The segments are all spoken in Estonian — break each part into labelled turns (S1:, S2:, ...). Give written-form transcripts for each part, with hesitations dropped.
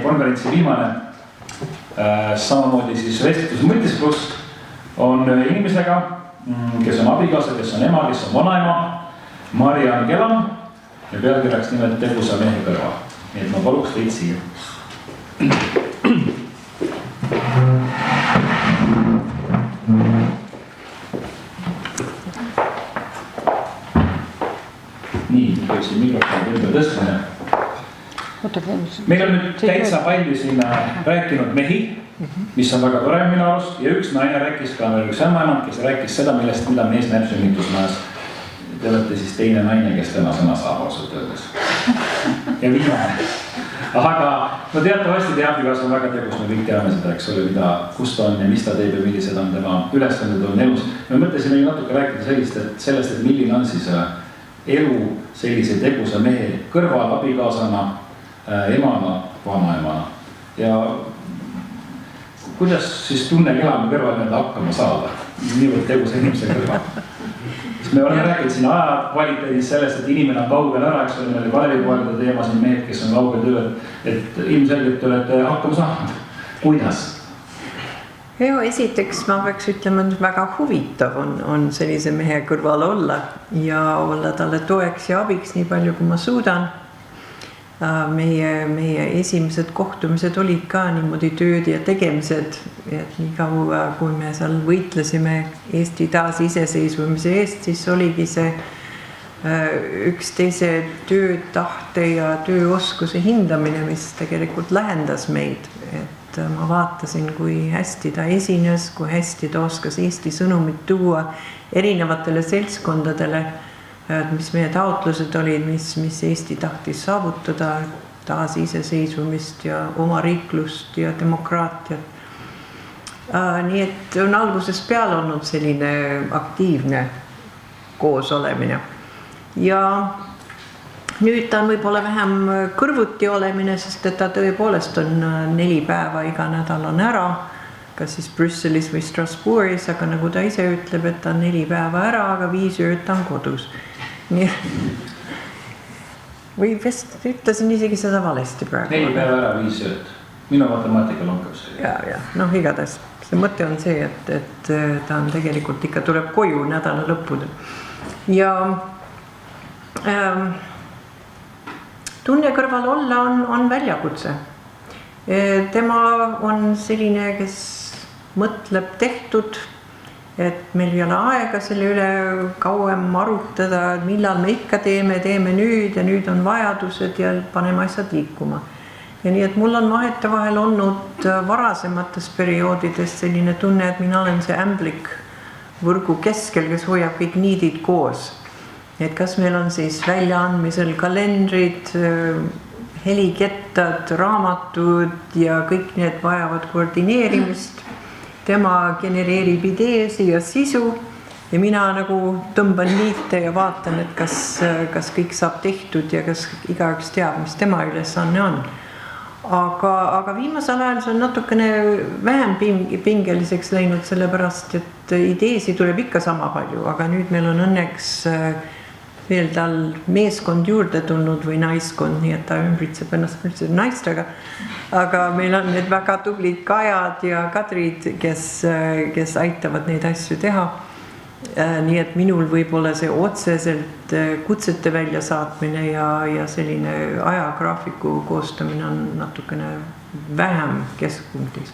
S1: konverentsi viimane samamoodi siis vestluses Mõttis Pluss on inimesega, kes on abikaasa, kes on ema, kes on vanaema, Mariann Kelam ja pealkirjaks nimelt Tegusa mehe kõrval. Nii et ma paluks teid siia. Nii, võiksin mikrofoni ümber tõstmine. Meil on nüüd täitsa palju siin rääkinud mehi, mis on väga tore minu arust, ja üks naine rääkis ka veel üks ämmaemand, kes rääkis seda, mida mees näeb sünnitusmajas. Te olete siis teine naine, kes täna sõna saab ausalt öeldes. Ja viimane. Aga no teatavasti teie abikaas on väga tegus, me kõik teame seda, eks ole, kus ta on ja mis ta teeb ja millised on tema ülesanded on elus. Me mõtlesime natuke rääkida sellest, et milline on siis elu sellise tegusa mehe kõrval abikaasana, emana, vanaemana. Ja kuidas siis tunne Kelami kõrval need hakkama saada, niivõrd tegusa inimese kõrval? Me oleme rääkinud siin aja kvaliteedis sellest, et inimene on kaugel ära, eks ole, meil Kalevipoegade teema siin mehed, kes on kaugel tööl, et ilmselgelt te olete hakkama saanud. Kuidas?
S2: Esiteks ma peaks ütlema, et väga huvitav on sellise mehe kõrval olla ja olla talle toeks ja abiks nii palju, kui ma suudan. Meie esimesed kohtumised olid ka niimoodi tööd ja tegemised, et nii kaua, kui me seal võitlesime Eesti taasiseseisvumise eest, siis oligi see üksteise töötahte ja tööoskuse hindamine, mis tegelikult lähendas meid. Et ma vaatasin, kui hästi ta esines, kui hästi ta oskas Eesti sõnumit tuua erinevatele seltskondadele, mis meie taotlused olid, mis Eesti tahtis saavutada, taasiseseisvumist ja oma riiklust ja demokraatiat. Nii et on algusest peale olnud selline aktiivne koosolemine. Ja nüüd ta on võib-olla vähem kõrvuti olemine, sest et ta tõepoolest on 4 päeva iga nädal on ära, kas siis Brüsselis või Strasbourgis, aga nagu ta ise ütleb, et ta on 4 päeva ära, aga 5 ööd ta on kodus. Või vist ütlesin isegi seda valesti praegu.
S1: 4 päeva ära, 5 ööd. Minu matemaatika lonkab see.
S2: Ja, igatahes. See mõte on see, et ta on tegelikult ikka tuleb koju nädala lõppudel. Ja tunne kõrval olla on väljakutse. Tema on selline, kes mõtleb tehtud, et meil ei ole aega selle üle kauem arutada, millal me ikka teeme nüüd ja nüüd on vajadused ja paneme asjad liikuma. Ja nii, et mul on vahetevahel olnud varasemates perioodides selline tunne, et mina olen see ämblik võrgu keskel, kes hoiab kõik niidid koos. Et kas meil on siis väljaandmisel kalendrid, helikettad, raamatud ja kõik need vajavad koordineerimist. Tema genereerib ideesi ja sisu ja mina nagu tõmban liite ja vaatan, et kas kõik saab tehtud ja kas igaüks teab, mis tema ülesanne on. Aga viimasel ajal see on natukene vähem pingeliseks läinud, sellepärast, et ideesi tuleb ikka sama palju, aga nüüd meil on õnneks veel tal meeskond juurde tulnud või naiskond, nii et ta ümbritseb ennast naistega. Aga meil on need väga tublid Kajad ja Kadrid, kes aitavad neid asju teha. Nii et minul võib-olla see otseselt kutsete väljasaatmine ja selline ajagraafiku koostamine on natukene vähem keskpunktis.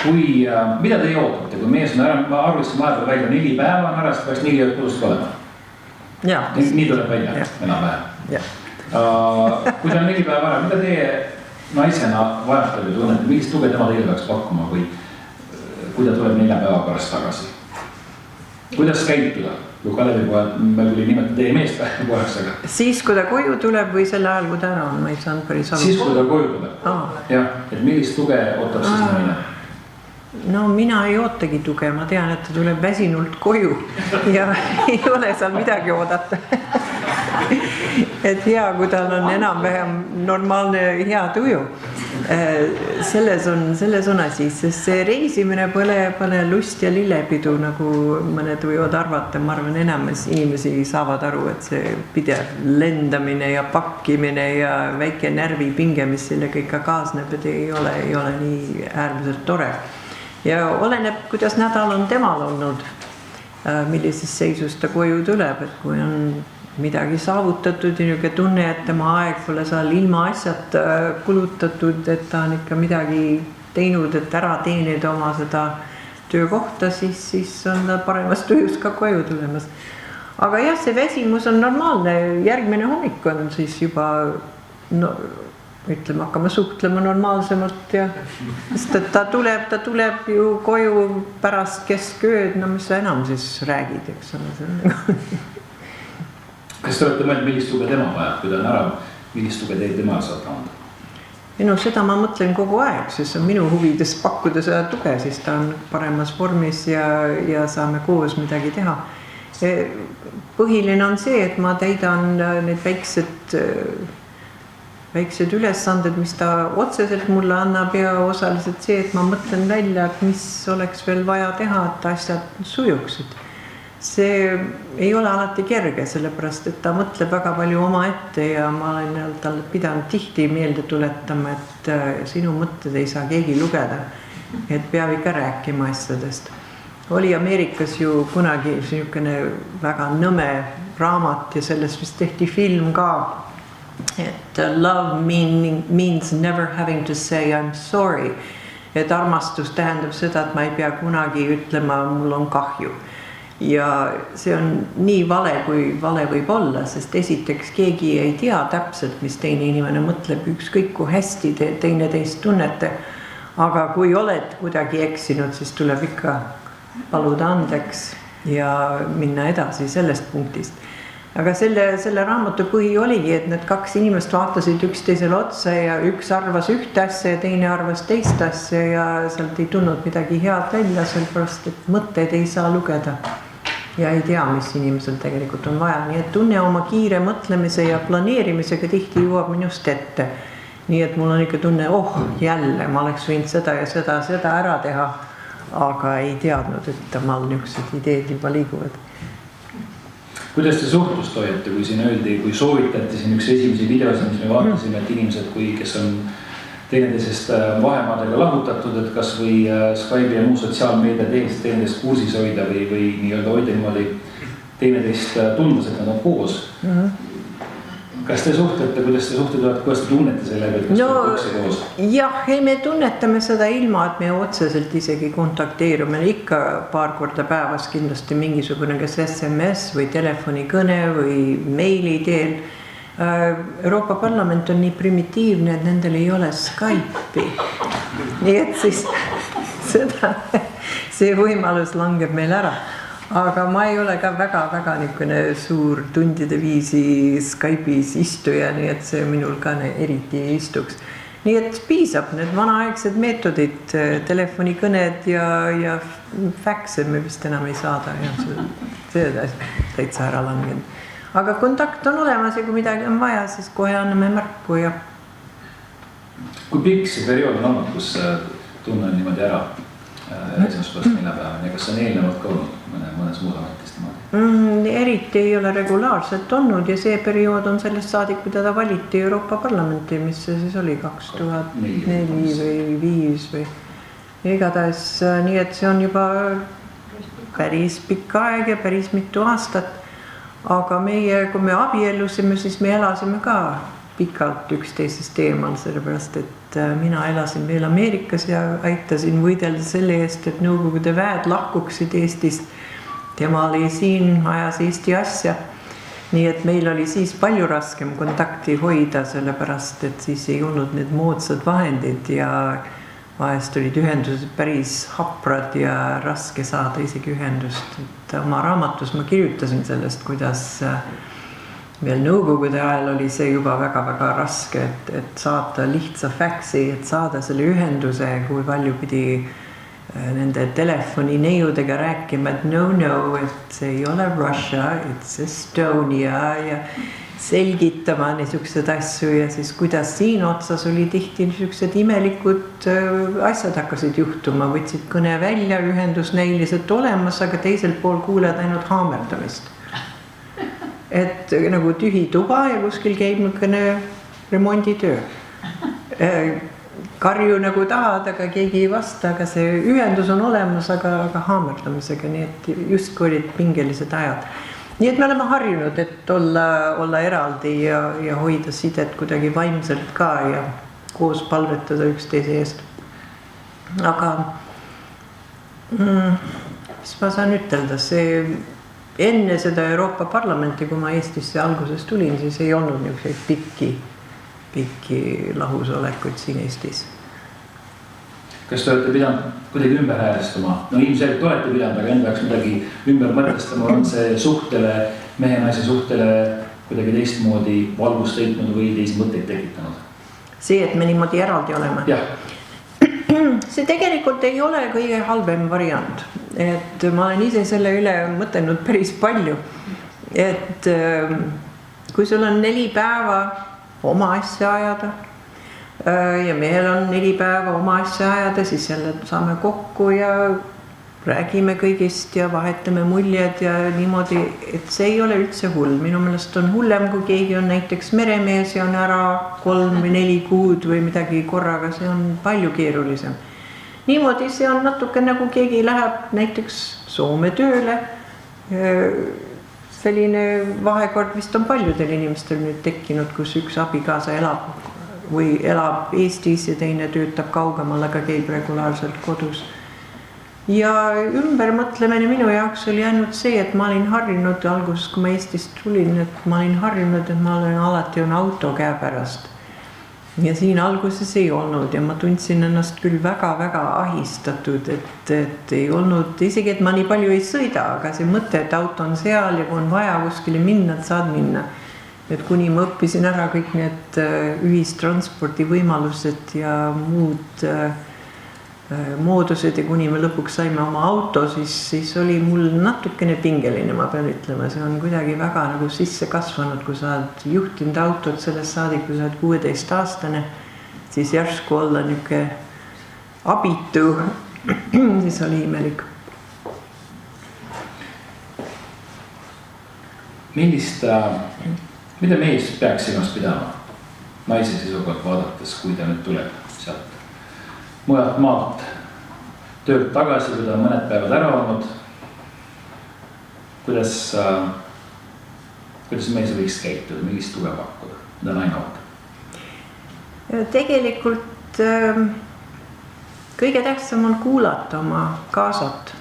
S1: Mida te ootate, kui mees on ära, ma arvestasin vahepeal välja 4 päeva on ära, siis peaks 4 ööd kodust olema. Nii tuleb välja, enam-vähem. Kui ta on 4 päeva ära, mida teie naisena vajate või tunnete, millist tuge tema teile peaks pakkuma või kui ta tuleb 4 päeva pärast tagasi? Kuidas käituda? Kui Kalevipoeg, me tuli nimetada teie meest poeks, aga...
S2: Siis, kui ta koju tuleb või selle ajal, kui ta ära on, ma ei saanud päris aru.
S1: Siis, kui ta koju tuleb? Jah, et millist tuge ootab siis naine?
S2: No mina ei ootagi tuge, ma tean, et ta tuleb väsinult koju ja ei ole seal midagi oodata. et hea, kui tal on enam-vähem normaalne hea tuju. Selles on asi, sest see reisimine pole lust ja lillepidu, nagu mõned võivad arvata. Ma arvan, enamus inimesi saavad aru, et see pidev lendamine ja pakkimine ja väike närvipinge, mis sellega ikka kaasneb, et ei ole nii äärmiselt tore. Ja oleneb, kuidas nädal on temal olnud, millises seisus ta koju tuleb, et kui on midagi saavutatud ja niisugune tunne, et tema aeg pole seal ilma asjata kulutatud, et ta on ikka midagi teinud, et ära teenida oma seda töökohta, siis on ta paremas tujus ka koju tulemas. Aga jah, see väsimus on normaalne, järgmine hommik on siis juba, ütleme, hakkame suhtlema normaalsemalt ja sest et ta tuleb ju koju pärast keskööd, mis sa enam siis räägid, eks ole, see on
S1: Kas te olete mõelnud, millist tuge tema vajab, kui ta on ära, millist tuge teil tema saab anda?
S2: Seda ma mõtlen kogu aeg, sest on minu huvides pakkuda seda tuge, siis ta on paremas vormis ja saame koos midagi teha. Põhiline on see, et ma täidan need väiksed ülesanded, mis ta otseselt mulle annab ja osaliselt see, et ma mõtlen välja, et mis oleks veel vaja teha, et asjad sujuksid. See ei ole alati kerge, sellepärast, et ta mõtleb väga palju oma ette ja ma olen tal pidanud tihti meelde tuletama, et sinu mõtted ei saa keegi lugeda, et peab ikka rääkima asjadest. Oli Ameerikas ju kunagi niisugune väga nõme raamat ja sellest vist tehti film ka, et love means never having to say I'm sorry, et armastus tähendab seda, et ma ei pea kunagi ütlema, mul on kahju. Ja see on nii vale, kui vale võib olla, sest esiteks keegi ei tea täpselt, mis teine inimene mõtleb, ükskõik kui hästi te teineteist tunnete, aga kui oled kuidagi eksinud, siis tuleb ikka paluda andeks ja minna edasi sellest punktist. Aga selle raamatu põhi oligi, et need kaks inimest vaatasid üksteisele otsa ja üks arvas ühte asja ja teine arvas teist asja ja sealt ei tulnud midagi head välja, sellepärast et mõtteid ei saa lugeda. Ja ei tea, mis inimesel tegelikult on vaja. Nii et tunne oma kiire mõtlemise ja planeerimisega tihti jõuab minust ette. Nii et mul on ikka tunne, jälle, ma oleks võinud seda ja seda ära teha, aga ei teadnud, et mal niisugused ideed juba liiguvad.
S1: Kuidas te suhtlust hoiate, kui siin öeldi, kui soovitati siin üks esimesi videosid, mis me vaatasime, et inimesed, kes on teineteisest vahemaadega lahutatud, et kas või Skype'i ja muu sotsiaalmeedia teineteist kursis hoida või nii-öelda hoida niimoodi teineteist tundmas, et nad on koos. Kas te suhtlete, kuidas te suhtlete, kuidas te tunnete sellega, et kas te üksi koos?
S2: Jah, me tunnetame seda ilma, et me otseselt isegi kontakteerume ikka paar korda päevas kindlasti mingisugune kas SMS või telefonikõne või meili teel. Euroopa Parlament on nii primitiivne, et nendel ei ole Skype'i. Nii et siis see võimalus langeb meil ära. Aga ma ei ole ka väga niisugune suur tundide viisi Skype'is istuja, nii et see minul ka eriti ei istuks. Nii et piisab need vanaaegsed meetodid, telefonikõned ja faxe me vist enam ei saada. See täitsa ära langenud. Aga kontakt on olemas ja kui midagi on vaja, siis kohe anname märku ja...
S1: Kui pikk see periood on olnud, kus tunne on niimoodi ära esmaspäevast neljapäevani ja kas on eelnevalt ka olnud mõnes muud ametist niimoodi?
S2: Eriti ei ole regulaarselt olnud ja see periood on sellest saadik, kui teda valiti Euroopa Parlamenti, mis see siis oli 2004 või 2005 või igatahes, nii et see on juba päris pikk aeg ja päris mitu aastat. Aga kui me abiellusime, siis me elasime ka pikalt üksteisest eemal, sellepärast et mina elasin veel Ameerikas ja aitasin võidelda selle eest, et Nõukogude väed lahkuksid Eestist. Tema oli siin, ajas Eesti asja. Nii et meil oli siis palju raskem kontakti hoida, sellepärast et siis ei olnud need moodsad vahendid ja vahest olid ühendused päris haprad ja raske saada isegi ühendust. Et oma raamatus ma kirjutasin sellest, kuidas veel Nõukogude ajal oli see juba väga raske, et saada lihtsa faxi, et saada selle ühenduse, kui palju pidi nende telefonineiudega rääkima, et no, et see ei ole Russia, it's Estonia selgitama niisugused asju ja siis kuidas siin otsas oli tihti niisugused imelikud asjad hakkasid juhtuma, võtsid kõne välja, ühendus näiliselt olemas, aga teisel pool kuuled ainult haamerdamist. Et nagu tühi tuba ja kuskil käib mõkene remonditöö. Karju nagu tahad, aga keegi ei vasta, aga see ühendus on olemas, aga haamerdamisega, nii et justkui olid pingelised ajad. Nii et me oleme harjunud, et olla eraldi ja hoida sidet kuidagi vaimselt ka ja koos palvetada üksteise eest. Aga mis ma saan ütelda, see enne seda Euroopa Parlamenti, kui ma Eestisse alguses tulin, siis ei olnud niisuguseid pikki lahusolekuid siin Eestis.
S1: Kas te olete pidanud kuidagi ümber häälestama? No ilmselt olete pidanud, aga enda jaoks midagi ümber mõtlestama, on see suhtele, mehe-naise suhtele kuidagi teistmoodi valgust leidnud või teisi mõtteid tekitanud?
S2: See, et me niimoodi eraldi oleme?
S1: Jah.
S2: See tegelikult ei ole kõige halvem variant. Et ma olen ise selle üle mõtelnud päris palju. Et kui sul on 4 päeva oma asja ajada, ja mehel on 4 päeva oma asja ajada, siis jälle saame kokku ja räägime kõigist ja vahetame muljed ja niimoodi, et see ei ole üldse hull. Minu meelest on hullem, kui keegi on näiteks meremees ja on ära 3 või 4 kuud või midagi korraga, see on palju keerulisem. Niimoodi see on natuke nagu keegi läheb näiteks Soome tööle. Selline vahekord vist on paljudel inimestel nüüd tekkinud, kus üks abikaasa elab Eestis ja teine töötab kaugemal, aga käib regulaarselt kodus. Ja ümbermõtlemine minu jaoks oli ainult see, et ma olin harjunud alguses, kui ma Eestist tulin, et ma olin harjunud, et ma olen alati auto käepärast. Ja siin alguses ei olnud ja ma tundsin ennast küll väga-väga ahistatud, et ei olnud, isegi et ma nii palju ei sõida, aga see mõte, et auto on seal ja kui on vaja kuskile minna, et saad minna. Et kuni ma õppisin ära kõik need ühistranspordi võimalused ja muud moodused ja kuni me lõpuks saime oma auto, siis oli mul natukene pingeline, ma pean ütlema. See on kuidagi väga nagu sisse kasvanud, kui sa oled juhtinud autot sellest saadik, kui sa oled 16-aastane, siis järsku olla niuke abitu, siis oli imelik.
S1: Mida mees peaks silmas pidama naise seisukohalt vaadates, kui ta nüüd tuleb sealt mujalt maalt töölt tagasi, kui ta on mõned päevad ära olnud? Kuidas mees võiks käituda, millist tuge pakkuda, mida naine ootab?
S2: Tegelikult kõige tähtsam on kuulata oma kaasat.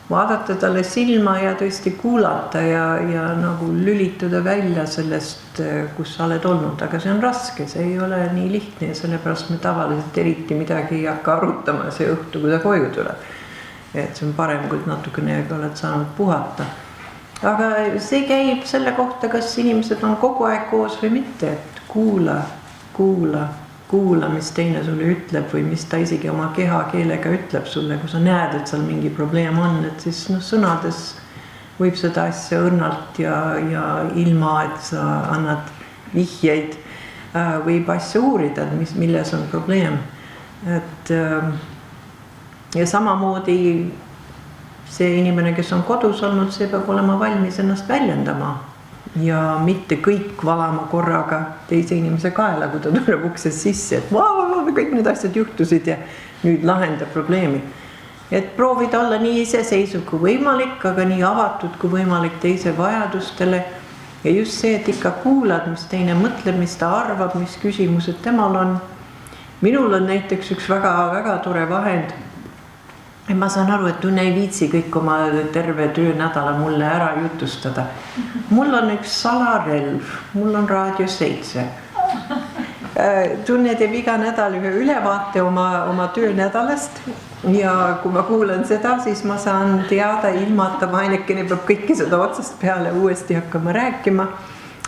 S2: Vaadata talle silma ja tõesti kuulata ja nagu lülituda välja sellest, kus sa oled olnud. Aga see on raske, see ei ole nii lihtne ja sellepärast me tavaliselt eriti midagi ei hakka arutama see õhtu, kui ta koju tuleb. Et see on parem, kui natukene oled saanud puhata. Aga see käib selle kohta, kas inimesed on kogu aeg koos või mitte. Et kuula, mis teine sulle ütleb või mis ta isegi oma kehakeelega ütleb sulle, kui sa näed, et seal mingi probleem on, et siis sõnades võib seda asja õrnalt ja ilma, et sa annad vihjeid, võib asja uurida, milles on probleem. Ja samamoodi see inimene, kes on kodus olnud, see peab olema valmis ennast väljendama. Ja mitte kõik valama korraga teise inimese kaela, kui ta tuleb ukses sisse, et kõik need asjad juhtusid ja nüüd lahendab probleemi. Et proovida olla nii iseseisev kui võimalik, aga nii avatud kui võimalik teise vajadustele. Ja just see, et ikka kuulad, mis teine mõtleb, mis ta arvab, mis küsimused temal on. Minul on näiteks üks väga-väga tore vahend. Ma saan aru, et tunne ei viitsi kõik oma terve töönädala mulle ära jutustada. Mul on üks salarelv, mul on Raadio 7. Tunne teeb iga nädal ühe ülevaate oma töönädalast ja kui ma kuulan seda, siis ma saan teada ilma, et ta vainekene peab kõike seda otsast peale uuesti hakkama rääkima.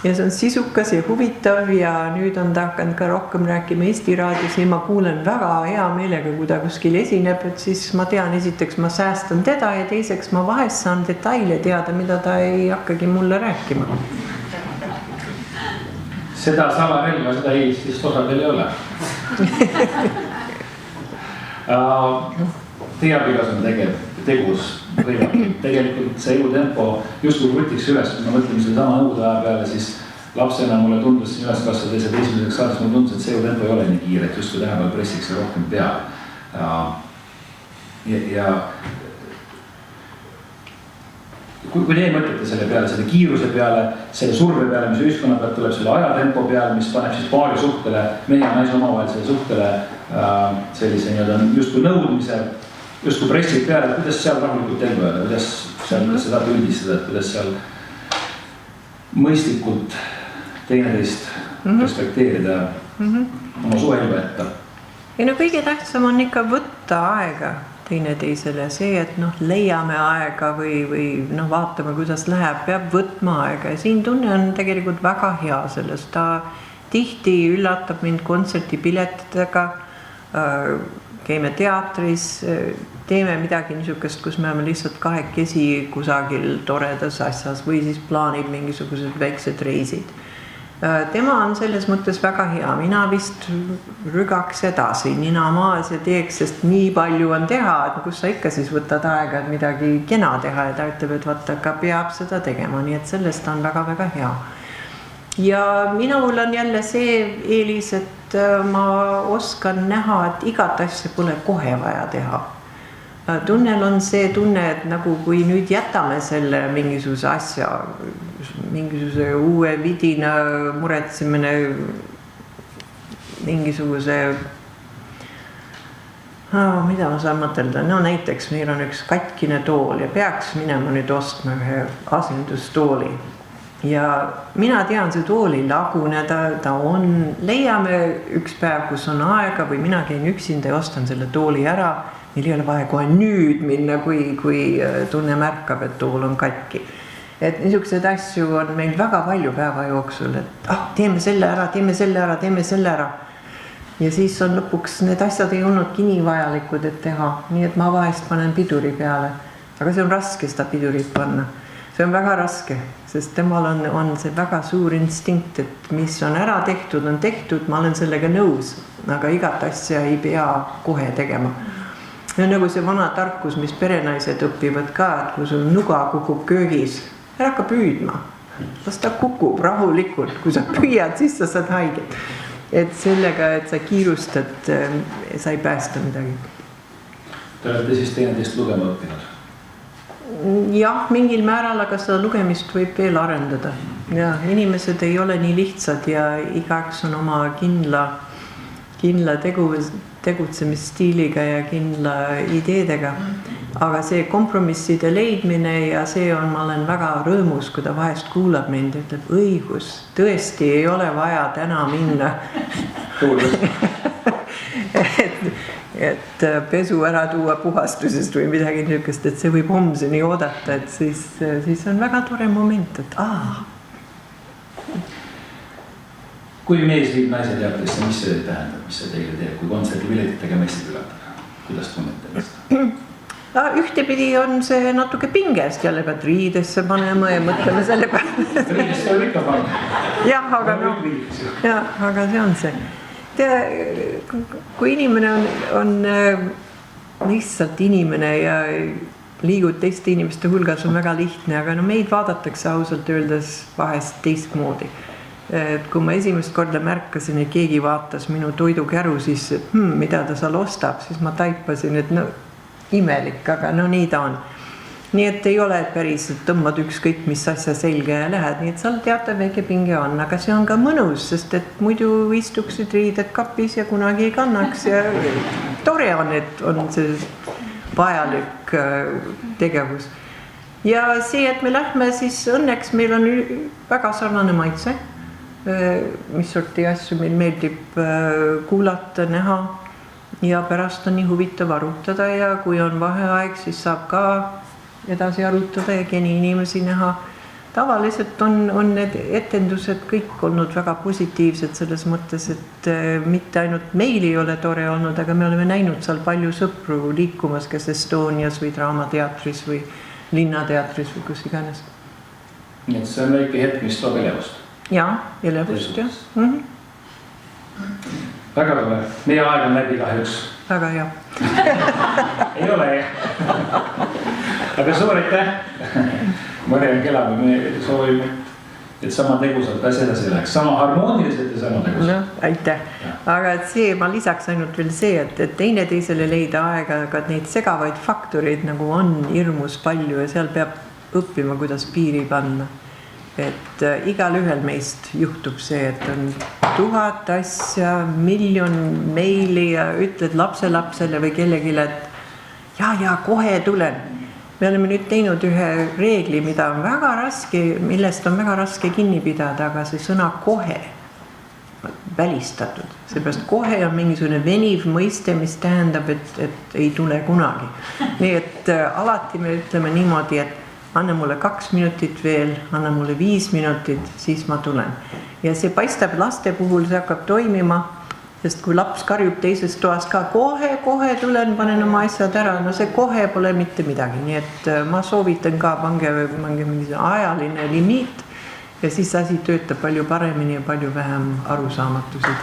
S2: Ja see on sisukas ja huvitav ja nüüd on ta hakanud ka rohkem rääkima Eesti raadios ja ma kuulen väga hea meelega, kui ta kuskil esineb, et siis ma tean, esiteks ma säästan teda ja teiseks ma vahest saan detaile teada, mida ta ei hakkagi mulle rääkima.
S1: Seda salarelva, seda Eestist osa veel ei ole. Teie abikas on tegus võimalik. Tegelikult see elutempo justkui rutiks üles, kui me mõtleme selle sama nõude aja peale, siis lapsena mulle tundus siin üles kasvades ja esimeseks saades mulle tundus, et see elutempo ei ole nii kiire, et justkui tänapäeval pressiks rohkem peale. Ja kui teie mõtlete selle peale, selle kiiruse peale, selle surve peale, mis ühiskonna pealt tuleb, selle ajatempo peale, mis paneb siis paari suhtele, mehe ja naise omavahelisele suhtele sellise justkui nõudmise, justkui pressid peale, kuidas seal rahulikult ellu jääda, kuidas seal seda üldistada, kuidas seal mõistlikult teineteist respekteerida, oma suhelgu jätta.
S2: Ja no kõige tähtsam on ikka võtta aega teineteisele, see, et leiame aega või vaatame, kuidas läheb, peab võtma aega ja siin tunne on tegelikult väga hea sellest. Ta tihti üllatab mind kontsertipiletidega, käime teatris, teeme midagi niisugust, kus me oleme lihtsalt kahekesi kusagil toredas asjas või siis plaanib mingisugused väiksed reisid. Tema on selles mõttes väga hea, mina vist rügaks edasi nina maas ja teeks, sest nii palju on teha, et kus sa ikka siis võtad aega, et midagi kena teha ja ta ütleb, et vaata, ka peab seda tegema, nii et sellest on väga-väga hea. Ja minul on jälle see eelis, et ma oskan näha, et igat asja pole kohe vaja teha. Tunnel on see tunne, et nagu kui nüüd jätame selle mingisuguse asja, mingisuguse uue vidina muretsemine, mingisuguse, mida ma saan mõtelda, näiteks meil on üks katkine tool ja peaks minema nüüd ostma ühe asendustooli. Ja mina tean, see tool ei lagune, ta on, leiame üks päev, kus on aega või mina käin üksinda ja ostan selle tooli ära. Meil ei ole vaja kohe nüüd minna, kui tunne märkab, et tool on katki. Et niisugused asju on meil väga palju päeva jooksul, et teeme selle ära. Ja siis on lõpuks, need asjad ei olnudki nii vajalikud, et teha. Nii et ma vahest panen piduri peale. Aga see on raske seda pidurit panna. See on väga raske, sest temal on see väga suur instinkt, et mis on ära tehtud, ma olen sellega nõus. Aga igat asja ei pea kohe tegema. See on nagu see vana tarkus, mis perenaised õpivad ka, et kui sul nuga kukub köögis, ära hakka püüdma. Las ta kukub rahulikult, kui sa püüad, siis sa saad haiget. Et sellega, et sa kiirustad, sa ei päästa midagi.
S1: Te olete siis teineteist lugema õppinud?
S2: Jah, mingil määral, aga seda lugemist võib veel arendada. Ja, inimesed ei ole nii lihtsad ja igaks on oma kindla tegutsemisstiiliga ja kindla ideedega. Aga see kompromisside leidmine ja see on, ma olen väga rõõmus, kui ta vahest kuulab mind ja ütleb, õigus, tõesti ei ole vaja täna minna. et pesu ära tuua puhastusest või midagi niisugust, et see võib homseni oodata, et siis on väga tore moment, et
S1: Kui mees viib naise teatrisse, mis see tähendab, mis see teile teeb, kui kontsertipiletitega meesti külatada? Kuidas tunnete meest?
S2: Ühtepidi on see natuke pingest, jälle pead riidesse panema ja mõtleme selle peale.
S1: Riidesse on ikka panna.
S2: Jah, aga see on see. Kui inimene on lihtsalt inimene ja liigud teiste inimeste hulgas on väga lihtne, aga meid vaadatakse ausalt öeldes vahest teistmoodi. Et kui ma esimest korda märkasin, et keegi vaatas minu toidukäru, siis mida ta seal ostab, siis ma taipasin, et imelik, aga nii ta on. Nii et ei ole päris, et tõmbad ükskõik mis asja selge ja lähed, nii et seal teatav väike pinge on, aga see on ka mõnus, sest et muidu istuksid riided kapis ja kunagi ei kannaks ja tore on, et on see vajalik tegevus. Ja see, et me lähme, siis õnneks meil on väga sarnane maitse, mis sorti asju meil meeldib kuulata, näha ja pärast on nii huvitav arutada ja kui on vaheaeg, siis saab ka edasi arutada ja keni inimesi näha. Tavaliselt on need etendused kõik olnud väga positiivsed selles mõttes, et mitte ainult meil ei ole tore olnud, aga me oleme näinud seal palju sõpru liikumas, kes Estonias või Draamateatris või Linnateatris või kus iganes.
S1: Nii et see on väike hetk, mis toob elevust.
S2: Jaa, elevust jah.
S1: Väga tore, meie aeg on läbi kahjuks.
S2: Väga hea.
S1: Ei ole. Aga suur aitäh. Mariann Kelab, me soovime, et sama tegusalt asja edasi läheks. Sama harmooniliselt ja sama tegusalt.
S2: No, aitäh. Aga see, ma lisaks ainult veel see, et teine teisele leida aega, aga neid segavaid faktoreid nagu on hirmus palju ja seal peab õppima, kuidas piiri panna. Et igal ühel meist juhtub see, et on 1000 asja, miljon meili ja ütled lapselapsele või kellegile, et ja kohe tulen. Me oleme nüüd teinud ühe reegli, millest on väga raske kinni pidada, aga see sõna kohe välistatud. Seepärast kohe on mingisugune veniv mõiste, mis tähendab, et ei tule kunagi. Nii et alati me ütleme niimoodi, et anna mulle 2 minutit veel, anna mulle 5 minutit, siis ma tulen. Ja see paistab laste puhul, see hakkab toimima, sest kui laps karjub teises toas ka kohe tulen, panen oma asjad ära, no see kohe pole mitte midagi. Nii et ma soovitan ka, pange mingi ajaline limiit ja siis asi töötab palju paremini ja palju vähem arusaamatusi.